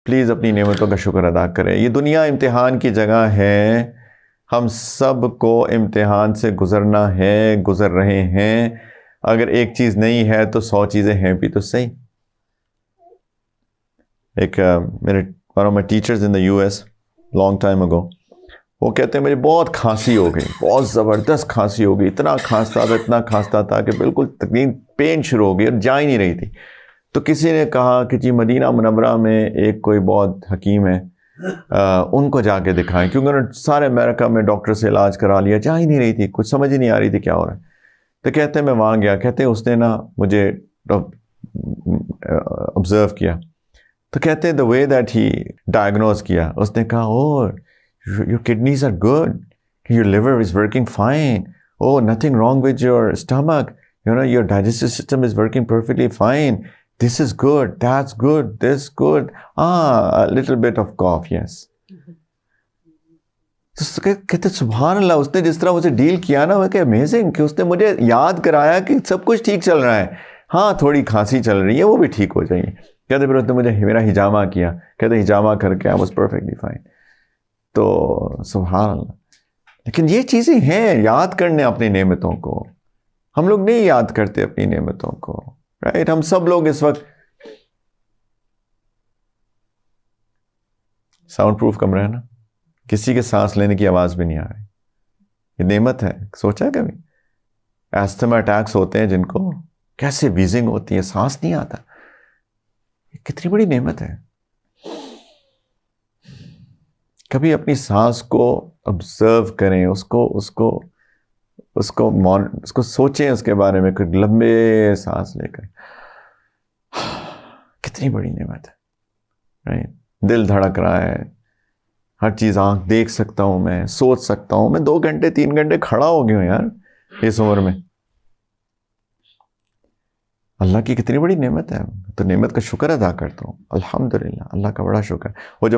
Please اپنی نعمتوں کا شکر ادا کریں. یہ دنیا امتحان کی جگہ ہے، ہم سب کو امتحان سے گزرنا ہے، گزر رہے ہیں. اگر ایک چیز نہیں ہے تو 100 چیزیں ہیں بھی تو صحیح. ایک میرے one of my teachers in the US long time ago، وہ کہتے ہیں مجھے بہت کھانسی ہو گئی، بہت زبردست کھانسی ہو گئی، اتنا کھانستا تھا کہ بالکل تکلیف پین شروع ہو گئی اور جا ہی نہیں رہی تھی. تو کسی نے کہا کہ جی مدینہ منورہ میں ایک کوئی بہت حکیم ہے، ان کو جا کے دکھائیں، کیونکہ انہوں نے سارے امریکہ میں ڈاکٹر سے علاج کرا لیا، جا ہی نہیں رہی تھی، کچھ سمجھ ہی نہیں آ رہی تھی کیا ہو رہا ہے. تو کہتے ہیں میں وہاں گیا، کہتے ہیں اس نے نا مجھے آبزرو کیا، تو کہتے ہیں the way that he diagnosed کیا، اس نے کہا oh your kidneys are good, your liver is working fine, oh nothing wrong with your stomach, your digestive system is working perfectly fine, this is good, that's good, this good, a little bit of cough, yes. کہتے سبحان اللہ، اس نے جس طرح مجھے deal کیا نا، وہ کہ امیزنگ کہ اس نے مجھے یاد کرایا کہ سب کچھ ٹھیک چل رہا ہے، ہاں تھوڑی کھانسی چل رہی ہے وہ بھی ٹھیک ہو جائیں گی. کہتے پھر اس نے مجھے میرا ہجامہ کیا، کہتے ہجامہ کر کے I was perfectly fine. تو سبحان اللہ. لیکن یہ چیزیں ہیں یاد کرنے اپنی نعمتوں کو، ہم لوگ نہیں یاد کرتے اپنی نعمتوں کو، رائٹ. ہم سب لوگ اس وقت ساؤنڈ پروف کمرہ ہے نا، کسی کے سانس لینے کی آواز بھی نہیں آ رہی. یہ نعمت ہے. سوچا ہے کبھی ایستھما اٹیکس ہوتے ہیں جن کو، کیسے ویزنگ ہوتی ہے، سانس نہیں آتا، یہ کتنی بڑی نعمت ہے. کبھی اپنی سانس کو آبزرو کریں، اس کو سوچیں، اس کے بارے میں کچھ لمبے سانس لے کر، کتنی بڑی نعمت ہے، رائٹ. دل دھڑک رہا ہے، ہر چیز آنکھ دیکھ سکتا ہوں، میں سوچ سکتا ہوں، میں 2 گھنٹے 3 گھنٹے کھڑا ہو گیا ہوں یار اس عمر میں. اللہ کی کتنی بڑی نعمت ہے. تو نعمت کا شکر ادا کرتا ہوں، الحمدللہ، اللہ کا بڑا شکر. وہ جو میں